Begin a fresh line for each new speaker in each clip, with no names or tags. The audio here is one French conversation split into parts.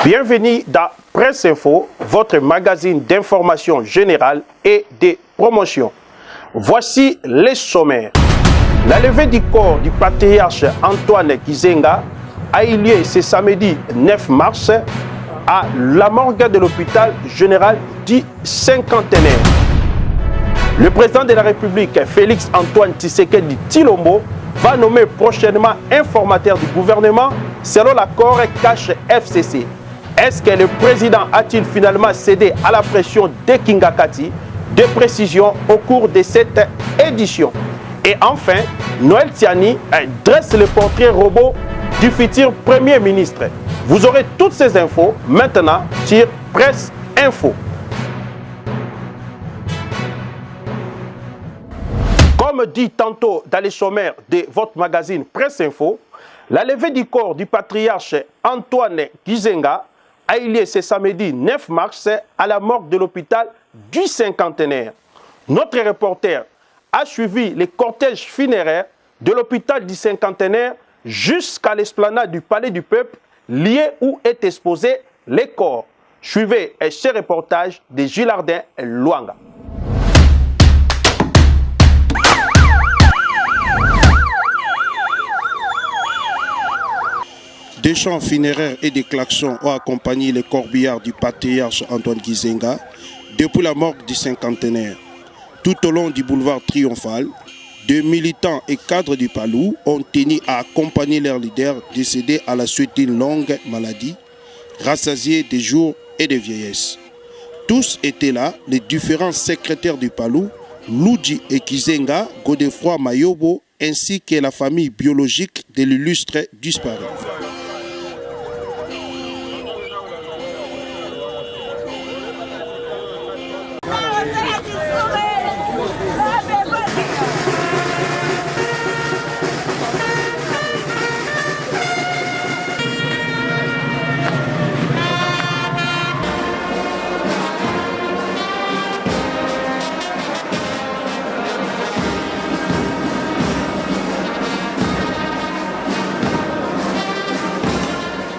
Bienvenue dans Presse Info, votre magazine d'information générale et de promotion. Voici les sommaires. La levée du corps du patriarche Antoine Gizenga a eu lieu ce samedi 9 mars à la morgue de l'hôpital général du Cinquantenaire. Le président de la République, Félix Antoine Tshisekedi Tshilombo, va nommer prochainement informateur du gouvernement selon l'accord cash FCC. Est-ce que le président a-t-il finalement cédé à la pression de Kingakati? Des précisions au cours de cette édition. Et enfin, Noël Tiani dresse le portrait robot du futur Premier ministre. Vous aurez toutes ces infos maintenant sur Presse Info. Comme dit tantôt dans les sommaires de votre magazine Presse Info, la levée du corps du patriarche Antoine Gizenga a eu lieu ce samedi 9 mars à la morgue de l'hôpital du Cinquantenaire. Notre reporter a suivi les cortèges funéraires de l'hôpital du Cinquantenaire jusqu'à l'esplanade du Palais du Peuple, lieu où est exposé les corps. Suivez ce reportage de Gilardin Luanga.
Des chants funéraires et des klaxons ont accompagné les corbillards du patriarche Antoine Gizenga depuis la morgue du Cinquantenaire. Tout au long du boulevard Triomphal, des militants et cadres du Palou ont tenu à accompagner leur leader décédé à la suite d'une longue maladie, rassasié des jours et des vieillesses. Tous étaient là, les différents secrétaires du Palou, Loudji et Gizenga, Godefroy Mayobo, ainsi que la famille biologique de l'illustre disparu.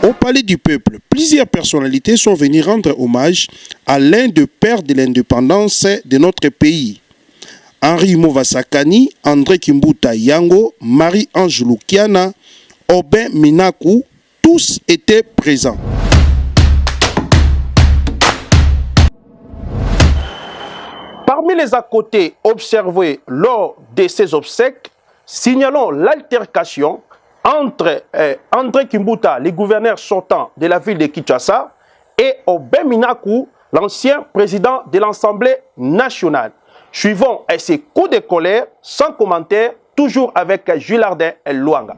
Au Palais du Peuple, plusieurs personnalités sont venues rendre hommage à l'un des pères de l'indépendance de notre pays. Henri Movasakani, André Kimbuta Yango, Marie-Ange Lukiana, Aubin Minaku, tous étaient présents.
Parmi les à côté observés lors de ces obsèques, signalons l'altercation entre André Kimbuta, le gouverneur sortant de la ville de Kinshasa, et Aubin Minaku, l'ancien président de l'Assemblée nationale. Suivons ces coups de colère, sans commentaire, toujours avec Gilardin Luanga.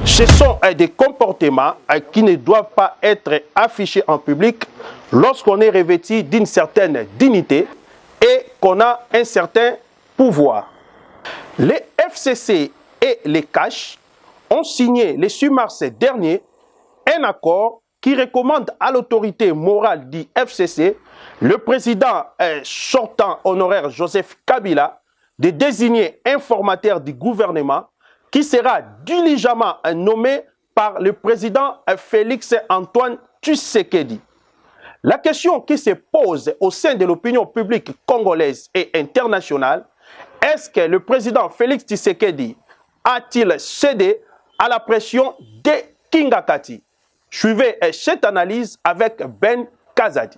Ce sont des comportements qui ne doivent pas être affichés en public lorsqu'on est revêtu d'une certaine dignité et qu'on a un certain pouvoir. Les FCC et les CACH ont signé le 6 mars dernier un accord qui recommande à l'autorité morale du FCC, le président sortant honoraire Joseph Kabila, de désigner un formateur du gouvernement qui sera diligemment nommé par le président Félix Antoine Tshisekedi. La question qui se pose au sein de l'opinion publique congolaise et internationale, est-ce que le président Félix Tshisekedi a-t-il cédé à la pression de Kingakati? Suivez cette analyse avec Ben Kazadi.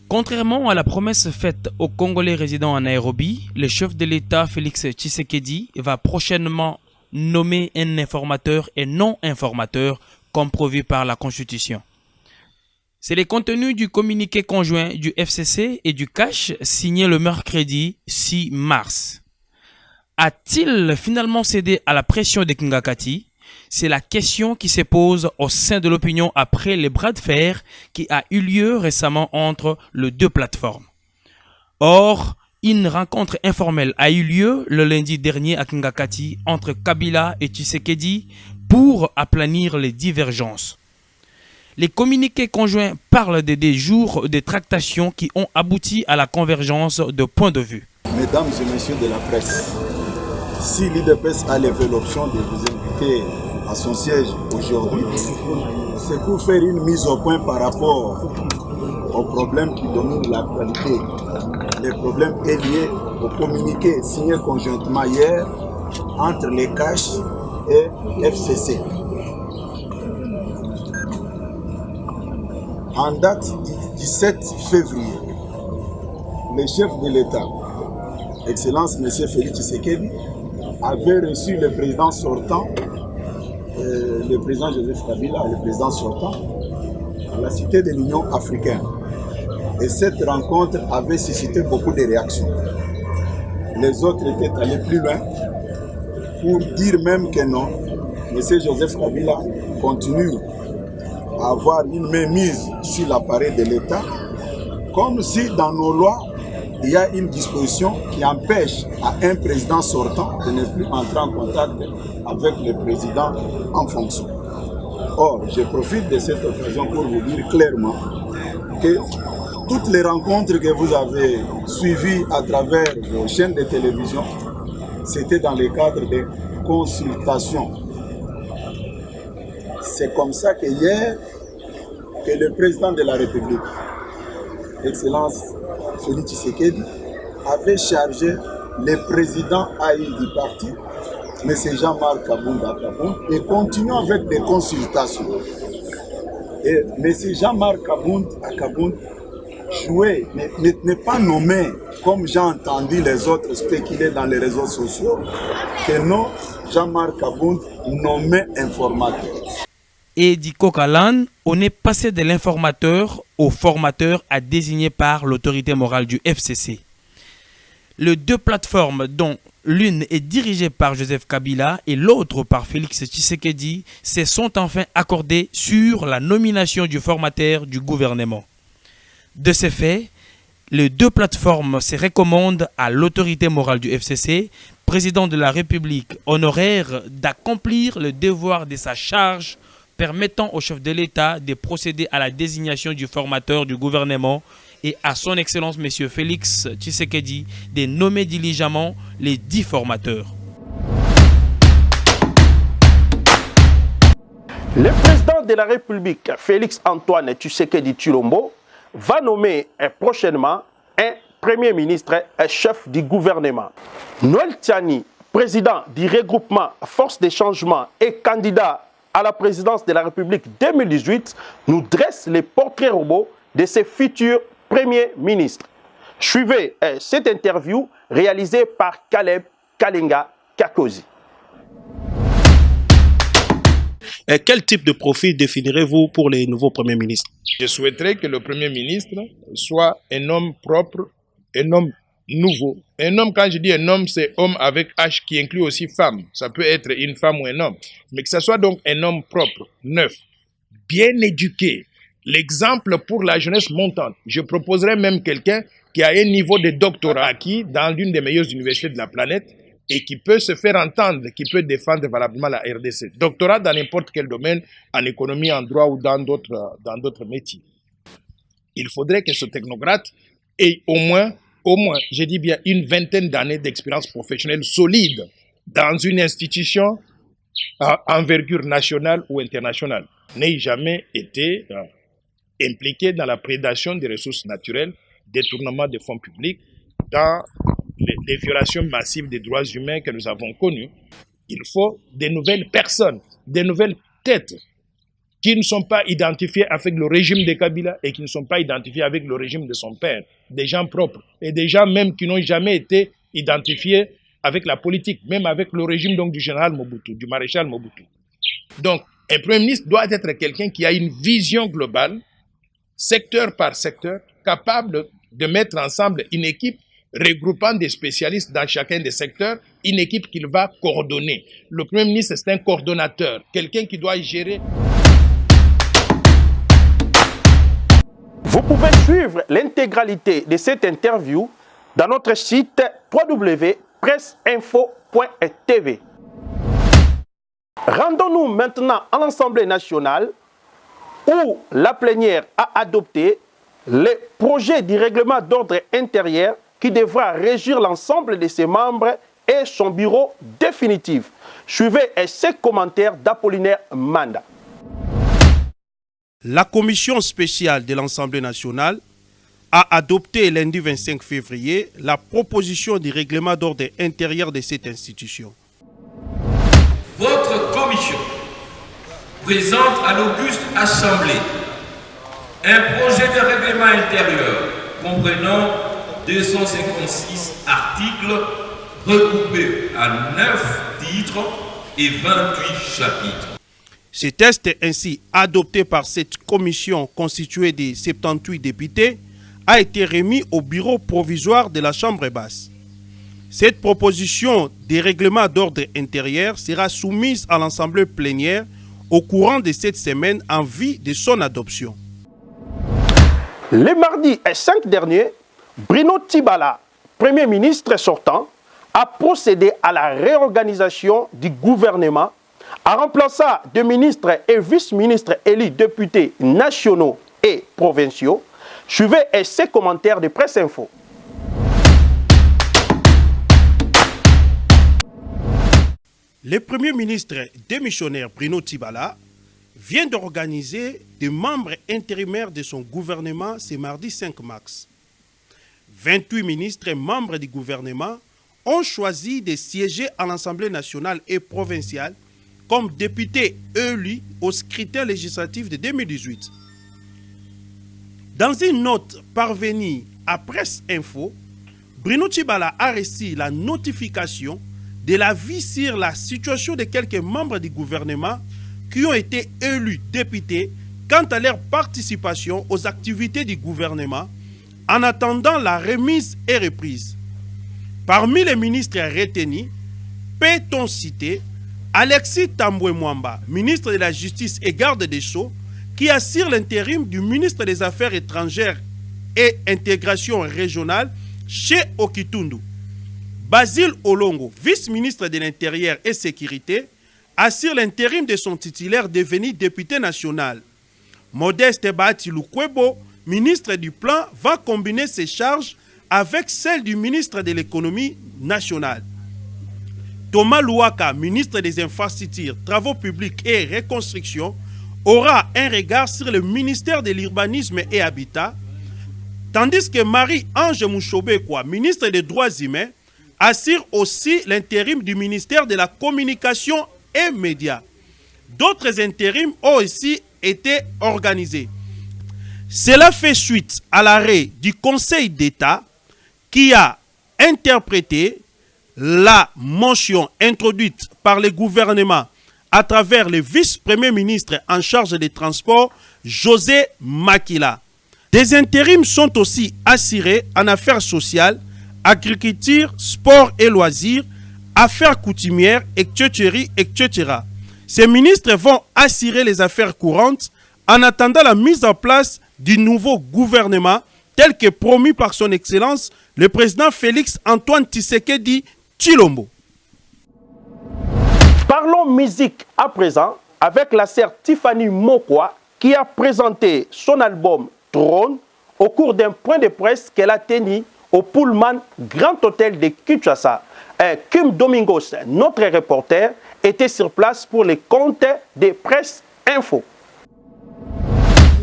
Contrairement à la promesse faite aux Congolais résidant en Nairobi, le chef de l'État Félix Tshisekedi va prochainement nommer un informateur et non informateur comme prévu par la Constitution. C'est le contenu du communiqué conjoint du FCC et du CACH signé le mercredi 6 mars. A-t-il finalement cédé à la pression de Kingakati? C'est la question qui se pose au sein de l'opinion après les bras de fer qui a eu lieu récemment entre les deux plateformes. Or, une rencontre informelle a eu lieu le lundi dernier à Kingakati entre Kabila et Tshisekedi pour aplanir les divergences. Les communiqués conjoints parlent des jours de tractations qui ont abouti à la convergence de points de vue.
Mesdames et messieurs de la presse, si l'IDPS a levé l'option de vous inviter à son siège aujourd'hui, c'est pour faire une mise au point par rapport aux problèmes qui dominent l'actualité. Les problèmes est liés au communiqué signé conjointement hier entre les CACH et FCC. En date du 17 février, le chef de l'État, Excellence M. Félix Tshisekedi, avait reçu le président sortant, le président Joseph Kabila, le président sortant, à la cité de l'Union africaine. Et cette rencontre avait suscité beaucoup de réactions. Les autres étaient allés plus loin pour dire même que non, M. Joseph Kabila continue à avoir une mainmise sur l'appareil de l'État, comme si dans nos lois, il y a une disposition qui empêche à un président sortant de ne plus entrer en contact avec le président en fonction. Or, je profite de cette occasion pour vous dire clairement que toutes les rencontres que vous avez suivies à travers vos chaînes de télévision, c'était dans le cadre de consultations. C'est comme ça que hier, que le président de la République, Excellence Félix Tshisekedi, avait chargé le président AI du parti, M. Jean-Marc Kabounda et continuons avec des consultations. Et M. Jean-Marc Kabounda joué, n'est pas nommé, comme j'ai entendu les autres spéculer dans les réseaux sociaux, que non, Jean-Marc Kabounda nommé informateur.
Et dit Kokalan, on est passé de l'informateur au formateur à désigné par l'autorité morale du FCC. Les deux plateformes, dont l'une est dirigée par Joseph Kabila et l'autre par Félix Tshisekedi, se sont enfin accordées sur la nomination du formateur du gouvernement. De ce fait, les deux plateformes se recommandent à l'autorité morale du FCC, président de la République honoraire, d'accomplir le devoir de sa charge permettant au chef de l'État de procéder à la désignation du formateur du gouvernement et à son Excellence M. Félix Tshisekedi de nommer diligemment les 10 formateurs.
Le président de la République, Félix Antoine Tshisekedi Tshilombo, va nommer prochainement un premier ministre et chef du gouvernement. Noël Tiani, président du regroupement Force des changements et candidat à la présidence de la République 2018, nous dresse les portraits robots de ses futurs premiers ministres. Suivez cette interview réalisée par Caleb Kalinga Kakosi.
Quel type de profil définirez-vous pour les nouveaux premiers ministres?
Je souhaiterais que le Premier ministre soit un homme propre, un homme nouveau. Un homme, quand je dis un homme, c'est homme avec H qui inclut aussi femme. Ça peut être une femme ou un homme. Mais que ce soit donc un homme propre, neuf, bien éduqué. L'exemple pour la jeunesse montante. Je proposerais même quelqu'un qui a un niveau de doctorat acquis dans l'une des meilleures universités de la planète et qui peut se faire entendre, qui peut défendre valablement la RDC. Doctorat dans n'importe quel domaine, en économie, en droit ou dans d'autres métiers. Il faudrait que ce technocrate ait au moins, je dis bien, une vingtaine d'années d'expérience professionnelle solide dans une institution à envergure nationale ou internationale n'ait jamais été impliqué dans la prédation des ressources naturelles, détournement des fonds publics, dans les violations massives des droits humains que nous avons connues. Il faut des nouvelles personnes, des nouvelles têtes qui ne sont pas identifiées avec le régime de Kabila et qui ne sont pas identifiées avec le régime de son père, des gens propres et des gens même qui n'ont jamais été identifiés avec la politique, même avec le régime donc, du général Mobutu, du maréchal Mobutu. Donc, un Premier ministre doit être quelqu'un qui a une vision globale, secteur par secteur, capable de mettre ensemble une équipe regroupant des spécialistes dans chacun des secteurs, une équipe qu'il va coordonner. Le Premier ministre, c'est un coordonnateur, quelqu'un qui doit gérer.
Vous pouvez suivre l'intégralité de cette interview dans notre site www.presseinfo.tv. Rendons-nous maintenant à l'Assemblée nationale où la plénière a adopté le projet du règlement d'ordre intérieur qui devra régir l'ensemble de ses membres et son bureau définitif. Suivez ces commentaires d'Apollinaire Manda.
La commission spéciale de l'Assemblée nationale a adopté lundi 25 février la proposition du règlement d'ordre intérieur de cette institution.
Votre commission présente à l'auguste Assemblée un projet de règlement intérieur comprenant 256 articles regroupés en 9 titres et 28 chapitres.
Ce texte ainsi adopté par cette commission constituée de 78 députés a été remis au bureau provisoire de la Chambre basse. Cette proposition de règlement d'ordre intérieur sera soumise à l'Assemblée plénière au courant de cette semaine en vue de son adoption.
Le mardi 5 dernier, Bruno Tibala, Premier ministre sortant, a procédé à la réorganisation du gouvernement en remplaçant des ministres et vice-ministres élus députés nationaux et provinciaux. Suivez ces commentaires de Presse Info.
Le Premier ministre démissionnaire Bruno Tibala vient d'organiser des membres intérimaires de son gouvernement ce mardi 5 mars. 28 ministres et membres du gouvernement ont choisi de siéger à l'Assemblée nationale et provinciale comme députés élus au scrutin législatif de 2018. Dans une note parvenue à Presse Info, Bruno Tibala a reçu la notification de l'avis sur la situation de quelques membres du gouvernement qui ont été élus députés quant à leur participation aux activités du gouvernement en attendant la remise et reprise. Parmi les ministres retenus, peut-on citer Alexis Tambwe Mwamba, ministre de la Justice et garde des Sceaux, qui assure l'intérim du ministre des Affaires étrangères et intégration régionale chez Okitundu. Basile Olongo, vice-ministre de l'Intérieur et Sécurité, assure l'intérim de son titulaire devenu député national. Modeste Bahati Lukwebo, ministre du Plan, va combiner ses charges avec celles du ministre de l'Économie nationale. Thomas Louaka, ministre des Infrastructures, Travaux publics et Reconstruction, aura un regard sur le ministère de l'Urbanisme et Habitat, tandis que Marie-Ange Mouchobekwa, ministre des Droits humains, assure aussi l'intérim du ministère de la Communication et Médias. D'autres intérims ont aussi été organisés. Cela fait suite à l'arrêt du Conseil d'État qui a interprété la mention introduite par le gouvernement à travers le vice-premier ministre en charge des transports, José Makila. Des intérims sont aussi assurés en affaires sociales, agriculture, sport et loisirs, affaires coutumières, etc., etc. Ces ministres vont assurer les affaires courantes en attendant la mise en place du nouveau gouvernement tel que promis par son Excellence le président Félix Antoine Tshisekedi Tshilombo.
Parlons musique à présent avec la sœur Tiffany Mokwa qui a présenté son album Trône au cours d'un point de presse qu'elle a tenu au Pullman Grand Hôtel de Kinshasa. Kim Domingos, notre reporter, était sur place pour les comptes de Presse Info.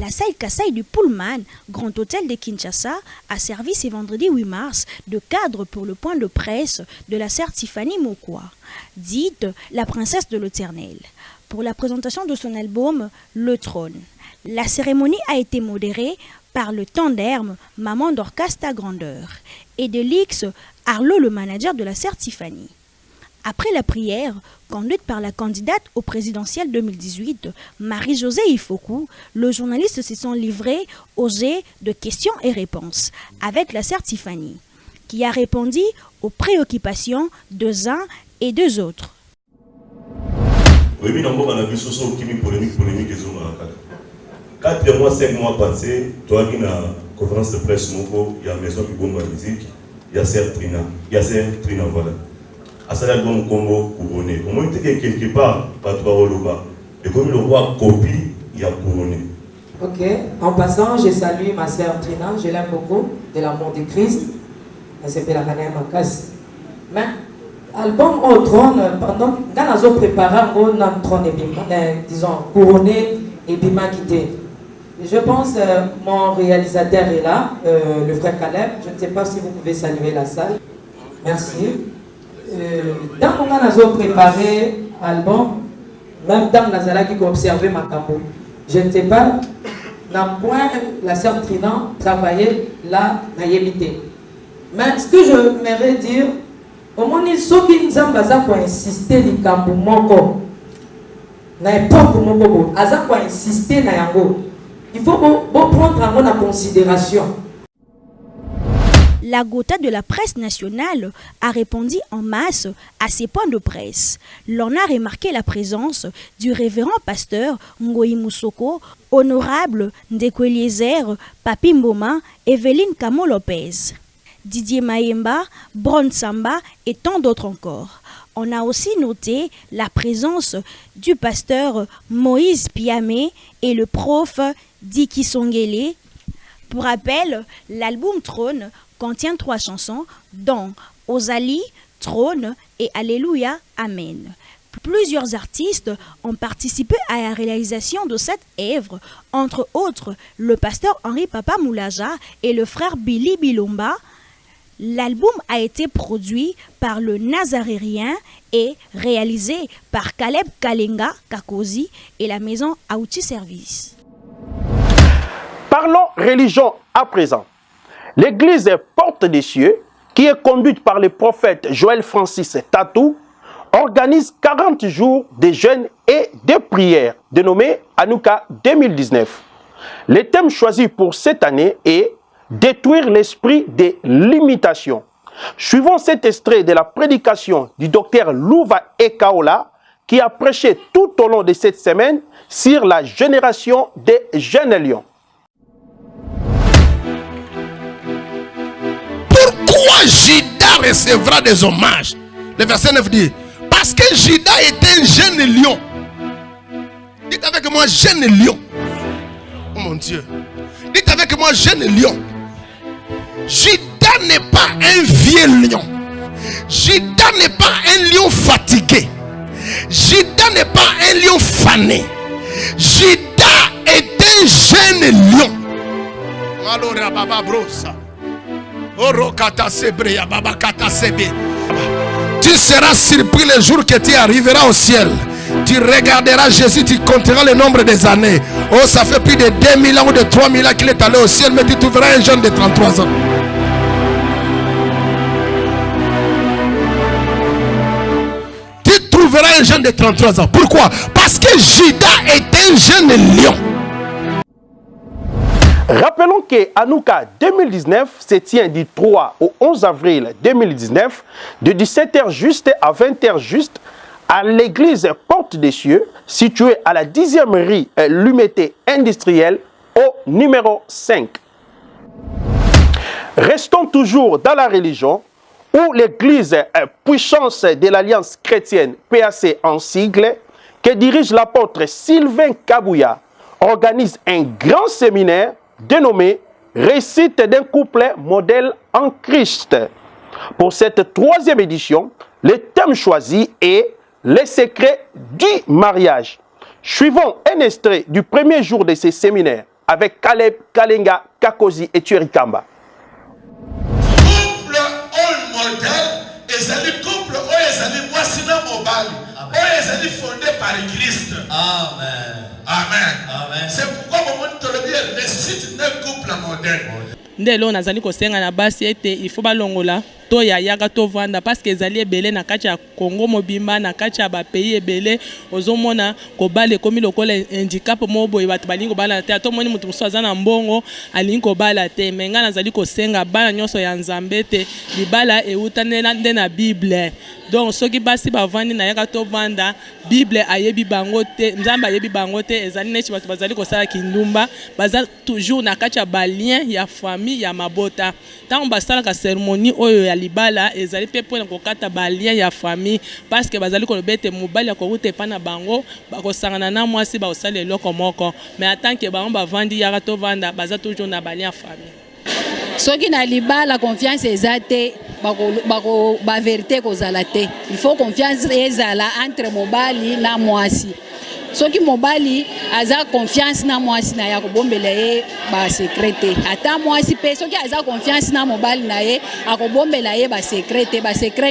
La salle Kassai du Pullman, Grand Hôtel de Kinshasa, a servi ce vendredi 8 mars de cadre pour le point de presse de la sœur Tiffany Mokwa, dite la princesse de l'Éternel, pour la présentation de son album Le Trône. La cérémonie a été modérée par le tandem Maman d'Orchestre Grandeur et de Lix Arlo, le manager de la sœur Tiffany. Après la prière, conduite par la candidate au présidentiel 2018, Marie-Josée Ifoku, le journaliste se sont livrés au jet de questions et réponses avec la sœur Tiffany, qui a répondu aux préoccupations des uns et des autres.
Oui, mais on a vu ce polémique. 4 mois, 5 mois passés, toi qui as une conférence de presse, il y a une maison qui bombe la musique, il y a Trina, voilà. À ça, il y a un combo couronné. Au moins, quelque part, pas trois Oloba. Et comme le roi copie, il y a couronné.
Ok, en passant, je salue ma sœur Trina, je l'aime beaucoup, de l'amour de Christ. Elle s'appelle la Reine Makas. Mais, album au trône, pendant que nous avons préparé un trône, disons, couronné et bima quitté. Je pense mon réalisateur est là, le frère Caleb. Je ne sais pas si vous pouvez saluer la salle. Merci. Dans mon cas, nous avons préparé l'album, même dans la salle qui a observé ma cambo. Je ne sais pas, dans le point, la sœur Trina travaillait là, dans l'habité. Mais ce que je m'aimerais dire, au moins, ceux qui nous ont insisté sur le cambo, n'importe comment, ils ont insisté sur le il faut prendre en considération.
La Gotha de la presse nationale a répondu en masse à ces points de presse. L'on a remarqué la présence du révérend pasteur Ngoï Moussoko, honorable Ndeko Eliezer, Papi Mboma, Evelyne Camo Lopez, Didier Mayemba, Bron Samba et tant d'autres encore. On a aussi noté la présence du pasteur Moïse Piamé et le prof Diki Songele. Pour rappel, l'album Trône contient 3 chansons, dont Ozali, Trône et Alléluia, Amen. Plusieurs artistes ont participé à la réalisation de cette œuvre, entre autres le pasteur Henri Papa Moulaja et le frère Billy Bilomba. L'album a été produit par le Nazarérien et réalisé par Caleb Kalenga Kakozi et la maison Aouti Service.
Parlons religion à présent. L'église Porte des Cieux, qui est conduite par le prophète Joël Francis Tatou, organise 40 jours de jeûne et de prières, dénommé Hanouka 2019. Le thème choisi pour cette année est détruire l'esprit de l'imitation. Suivons cet extrait de la prédication du docteur Louva Ekaola qui a prêché tout au long de cette semaine sur la génération des jeunes lions.
Pourquoi Judas recevra des hommages? Le verset 9 dit, parce que Judas était un jeune lion. Dites avec moi, jeune lion. Oh mon Dieu. Dites avec moi, jeune lion. Judas n'est pas un vieux lion. Judas n'est pas un lion fatigué. Judas n'est pas un lion fané. Judas est un jeune lion. Malora baba brosa. Orokata sebreya baba kata sebe. Tu seras surpris le jour que tu arriveras au ciel. Tu regarderas Jésus, tu compteras le nombre des années. Oh, ça fait plus de 2000 ans ou de 3000 ans qu'il est allé au ciel, mais tu trouveras un jeune de 33 ans. Tu trouveras un jeune de 33 ans. Pourquoi? Parce que Judas est un jeune lion.
Rappelons que Hanouka 2019 se tient du 3 au 11 avril 2019, de 17h juste à 20h juste, à l'église Porte des Cieux, située à la 10e rue Lumété Industrielle, au numéro 5. Restons toujours dans la religion, où l'église Puissance de l'Alliance chrétienne, PAC en sigle, que dirige l'apôtre Sylvain Kabouya, organise un grand séminaire dénommé récite d'un couple modèle en Christ. Pour cette troisième édition, le thème choisi est les secrets du mariage. Suivons un extrait du premier jour de ces séminaires avec Caleb, Kalenga, Kakozi et Tuerikamba.
Couple au modèle, ezali couple au ezali mwasina mobali, au ezali fondé par Christ. Amen. Amen. Amen. C'est pourquoi mon te le dire, les sites d'un couple modèle.
Ndelo nazali kosenga na basi ete il faut balongola to ya yaka to vanda parce que ezali ebele na kati ya Congo mobimba na kati ya ba pays ebele ozomona ko bale komi lokola handicap mo boye bato balingo bala te to moni mutu muso azana mbongo alingo bala te menga nazali kosenga bana nyonso ya Nzambe te libala eutanela nde na Bible. Donc soki basi bavandi na yaka to vanda Bible ayebi bango te Nzambe ayebi bango te ezali neti bato bazali kosala kindumba baza toujours na kati ya ba lien ya famille ya mabota tango basala ka cérémonie oyo ya libala ezali pe pona kokata ba lien ya famille parce que bazali kolobete mobali akoruta pana bango bakosangana na mwasi ba osala eloko moko mais en tant que bango bavandi yaka to vanda baza toujours na ba lien ya famille.
Soki na libala confiance ezate ba vérité kozala te. Il faut confiance ezala entre mobali na mwasi. Soki mobali aza confiance na mwasi na ya kobombela ye ba secrete. Ata mwasi pe soki aza confiance na mobali na ye akobombela ye ba secrete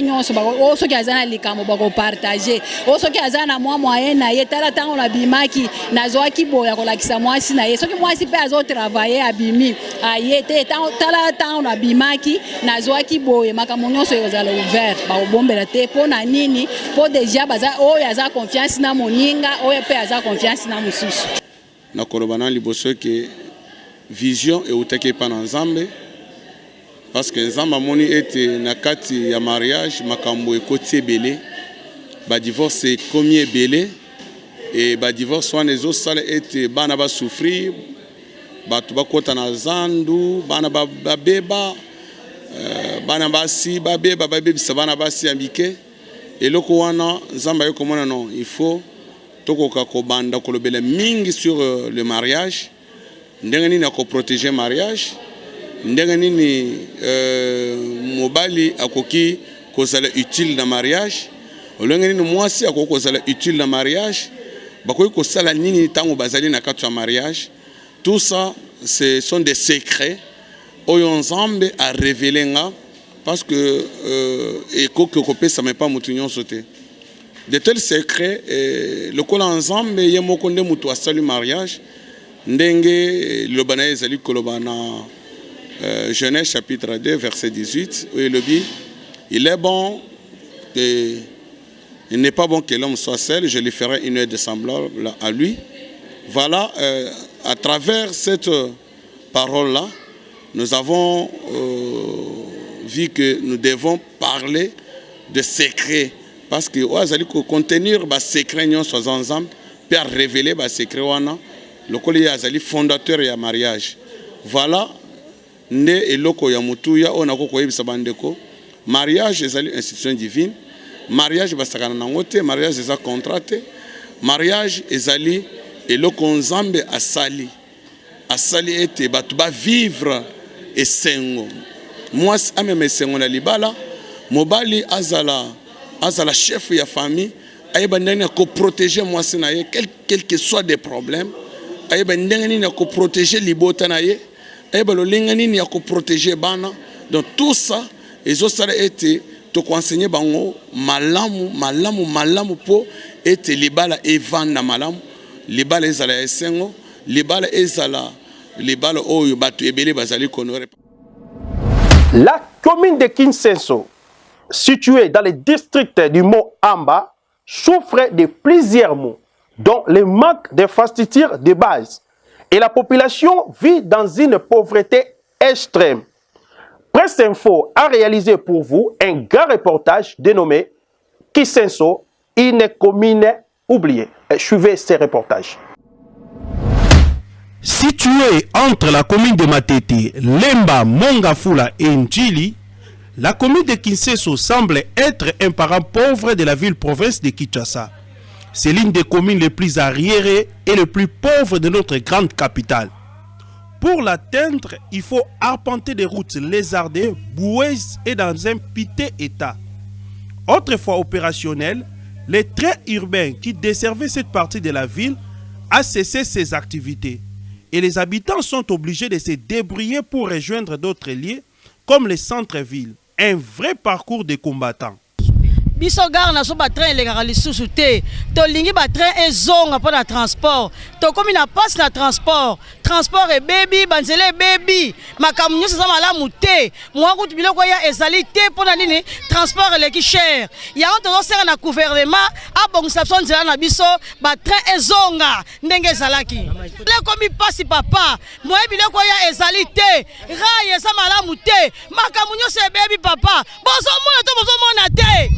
nyonso o soki aza na likambo ba ko partager. O soki aza na moyen na ye tala tango na bimaki na zoaki boya ko lakisa mwasi na ye. Soki mwasi pe azo travailler abimi aye te tala tango na bimaki na zoaki boye makambo nyonso ezala ouvert ba kobombela te pona nini po déjà baza o aza confiance na moninga o aza confiance na mususu
na kolobana liboso ke vision et utake pa na Nzambe parce que Nzambe moni ete na kati ya mariage makambo ekoti ebele ba divorce komi ebele et ba divorce wana ezosala ete bana ba souffrir bato bakota na zandu bana babeba bana basi babeba babebisa bana basi ambike eloko wana Nzambe ayokomona non il faut tokoka kobanda kolobela mingi sur le mariage ndenge nini ako protéger mariage ndenge nini mobali akoki kozala utile na mariage ndenge nini mwasi akoki kozala utile na mariage bakoki kosala nini tango bazali na kati ya mariage. Tout ça ce sont des secrets oyo Nzambe a révélé nga parce que ekoki kopesa mais pas mutu nyonso te. De tels secrets, le col ensemble, il y a mon condé mutu à salut mariage, ndenge le bana ezali kolobana Genèse chapitre 2 verset 18 où il dit il est bon et il n'est pas bon que l'homme soit seul, je lui ferai une aide semblable à lui. Voilà, à travers cette parole là, nous avons vu que nous devons parler de secrets. Parce que oazali ko contenir ba secret nyonso ensemble pour révéler ba secret wana lokoli ya azali fondateur ya mariage. Voilà ne eloko ya mutu ya ona ko koyebisa bandeko mariage ezali institution divine, mariage basakana nango te, mariage eza contrat te, mariage ezali eloko Nzambe asali ete bato ba vivre esengo mwasi ameme esengo na libala mobali azala chef ya famille ayeba ndenge ko protéger mwasi na ye quel que soit des problèmes ayeba ndenge nini ko protéger libota na ye ayeba lolinga nini ya ko protéger bana. Donc tout ça ezosala ete to enseigner bango malamu po ete libala evanda malamu libala ezala esengo libala ezala libala oyo bato ebele bazali konore.
La commune de Kinsenso, située dans le district du Mont Amba, souffre de plusieurs maux, dont le manque d'infrastructures de base. Et la population vit dans une pauvreté extrême. Presse Info a réalisé pour vous un grand reportage dénommé Kinsenso, une commune oubliée. Suivez ces reportages.
Située entre la commune de Matete, Lemba, Mongafula et Njili, la commune de Kinsenso semble être un parent pauvre de la ville-province de Kinshasa. C'est l'une des communes les plus arriérées et les plus pauvres de notre grande capitale. Pour l'atteindre, il faut arpenter des routes lézardées, boueuses et dans un piteux état. Autrefois opérationnel, les trains urbains qui desservaient cette partie de la ville a cessé ses activités et les habitants sont obligés de se débrouiller pour rejoindre d'autres lieux comme les centres-villes. Un vrai parcours de combattants.
biso gare na so ba train elekaka lisusu te tolingi ba train ezonga mpo na transport tokomi na passe na transport ebebi banzela ebebi makambo nyonso eza malamu te mwa kutu biloko ya ezali te mpo na nini transport eleki cher yango tozosenga na gouvernement abongisa biso nzela na biso ba train ezonga ndenge ezalaki lekomi pasi papa mwa biloko ya ezali te rai eza malamu te makambo nyonso ebebi papa bozomona to bozomona te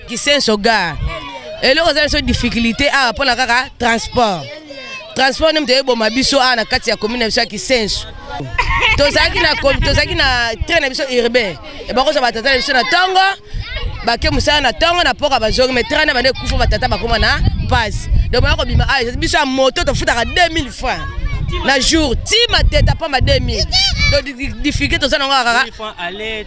Kisenso gare eloko ezali so difficulté a mpona kaka transport ne muteye boma biso a na kati ya commune na biso ya Kisenso tozalaki na train na biso urbain bakozwa batata na biso na ntongo bake mosala na ntongo na poka bazongi mais train na bande kufa batata bakoma na passe donc baya kobima biso ya moto tofutaka 2000 francs na jour tima teta pamba 2000 donc difficulté toza nango kaka aller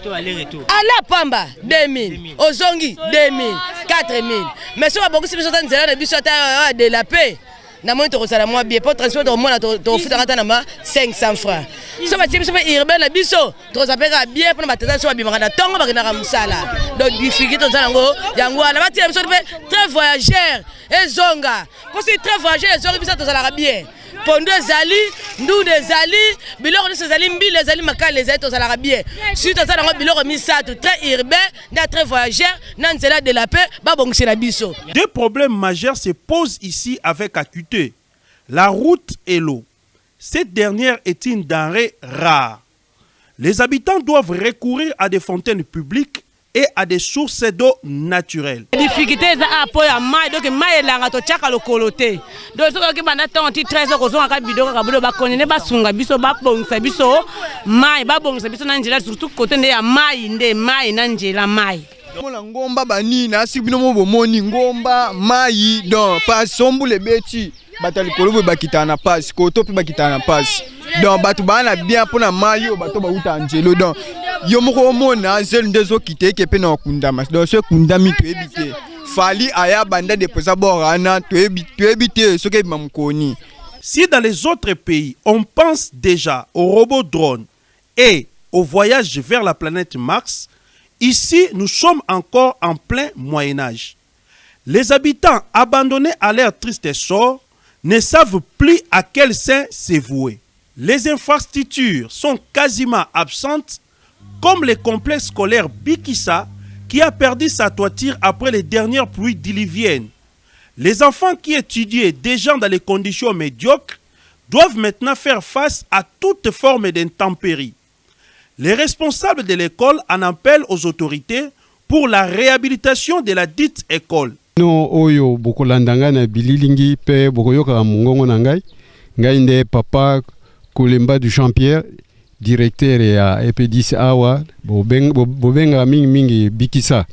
pamba 2000 ozongi 2000 4000 mais so babongisi biso ta nzela na biso ata de la paix na moni tokosala mwa bien po transport tomona tofutaka ata na ma 500 francs so batie biso mpe urbain na biso tokozapeka bien mpona batata so babimaka na ntongo bakendaka mosala donc difficulté toza nango yango wana batia biso mpe très voyageur ezonga mposi très voyageur ezongi biso tozalaka bien pondo ezali ndundu ezali biloko nyonso ezali mbila ezali makala ezali tozalaka bien si toza nango biloko misato très urbain na très voyageur na nzela de la paix babongisela biso.
Deux problèmes majeurs se posent ici avec acuité. La route et l'eau. Cette dernière est une denrée rare. Les habitants doivent recourir à des fontaines publiques et à des sources d'eau naturelles.
Difficulté eza apo ya mai donc mai elanga to chaka lokolo te donc soki banda tongo ti 13 kozonga ka bidoko ka bodo bakonene basunga biso babongisa biso mai babongisa biso na njela surtout côté nde ya mai nde mai na njela mai
mona ngomba banini asibino mo bomoni ngomba mai donc pas sombule beti batali kolobo bakitana na passe koto pe bakitana na passe donc batu bana bien pona mai o bato ba uta njelo donc yo moko mona zelo ndezo kite ke pe na kundama donc ce kundami to ebite fali aya banda deposa borana to ebite ce ke mamkoni.
Si dans les autres pays on pense déjà aux robots drones et au voyage vers la planète Mars, ici nous sommes encore en plein Moyen-Âge. Les habitants abandonnés à leur triste sort ne savent plus à quel saint se vouer. Les infrastructures sont quasiment absentes, comme le complexe scolaire Bikissa qui a perdu sa toiture après les dernières pluies diluviennes. Les enfants qui étudiaient déjà dans les conditions médiocres doivent maintenant faire face à toute forme d'intempéries. Les responsables de l'école en appellent aux autorités pour la réhabilitation de la dite école.
No oyo bokolandanga na bililingi pe bokoyoka mungongo na ngai nde papa Kolemba du Jean-Pierre directeur ya EP10 awa bobenga mingi Bikissa.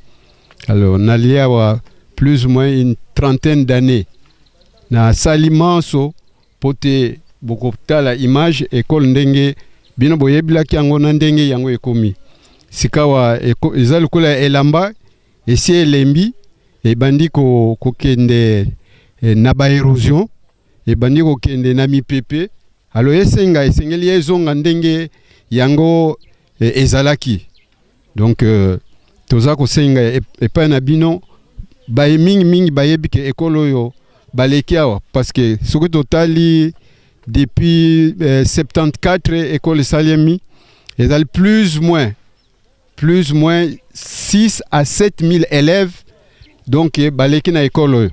Alors nalia wa plus ou moins une trentaine d'années na salimanso pote bokotala image école ndenge bino boyebilaki yango na ndenge yango ekomi sikawa ezali kola elamba esi elembi ebandi kokende na ba érosion ebandi kokende na mipepe alo esengeli ezonga ndenge yango ezalaki donc toza kosenga epai na bino baye mingi bayebi ke ekolo oyo baleki awa parce que soki totali depuis 74 école saliemi ezali plus ou moins 6 à 7 000 élèves donc baleki na ekolo oyo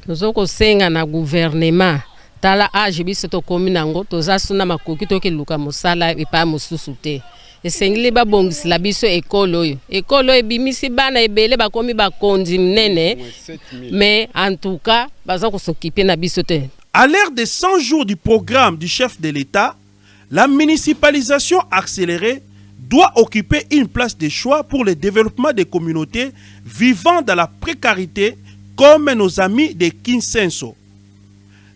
tozo kosenga na gouvernement tala age biso to komi nango toza suna makoki to ke luka mosala epa mosusu te esengeli babongisila biso ekolo oyo ebimisi bana ebele bakomi bakondi mnene mais en tout cas baza kosokipe na biso te.
À l'ère des 100 jours du programme du chef de l'État, la municipalisation accélérée doit occuper une place de choix pour le développement des communautés vivant dans la précarité comme nos amis de Kinsenso.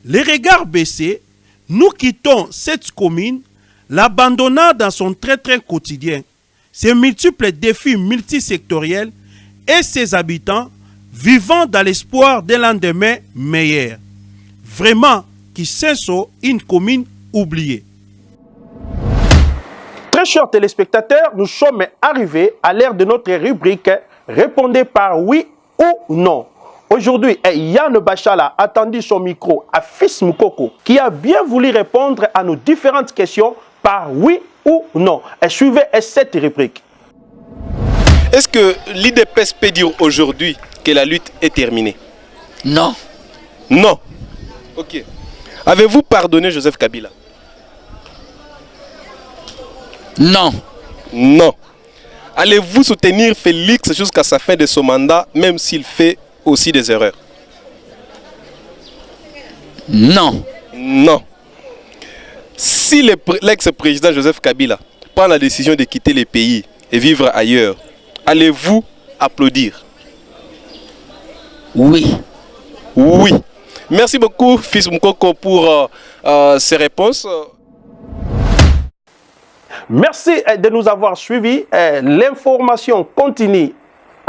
Les regards baissés, nous quittons cette commune, l'abandonnant dans son très quotidien, ses multiples défis multisectoriels et ses habitants vivant dans l'espoir d'un lendemain meilleur. Vraiment, Kisenso, une commune oubliée.
Très chers téléspectateurs, nous sommes arrivés à l'ère de notre rubrique « Répondez par oui ou non ». Aujourd'hui, Yann Bachala a tendu son micro à Fils Moukoko qui a bien voulu répondre à nos différentes questions par oui ou non. Suivez cette rubrique.
Est-ce que l'IDPS peut dire aujourd'hui que la lutte est terminée?
Non.
Non. Ok. Avez-vous pardonné Joseph Kabila?
Non.
Non. Allez-vous soutenir Félix jusqu'à sa fin de son mandat, même s'il fait aussi des erreurs?
Non.
Non. Si l'ex-président Joseph Kabila prend la décision de quitter le pays et vivre ailleurs, allez-vous applaudir?
Oui.
Oui. Merci beaucoup, Fils Moukoko, pour ces réponses.
Merci de nous avoir suivis. L'information continue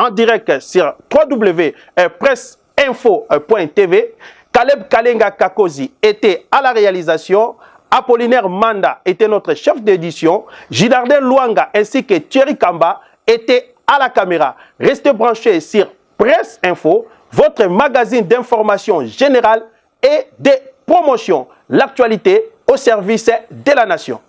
en direct sur www.presseinfo.tv. Caleb Kalenga Kakozi était à la réalisation. Apollinaire Manda était notre chef d'édition. Gidardin Luanga ainsi que Thierry Kamba étaient à la caméra. Restez branchés sur Presse Info, votre magazine d'information générale et de promotion. L'actualité au service de la nation.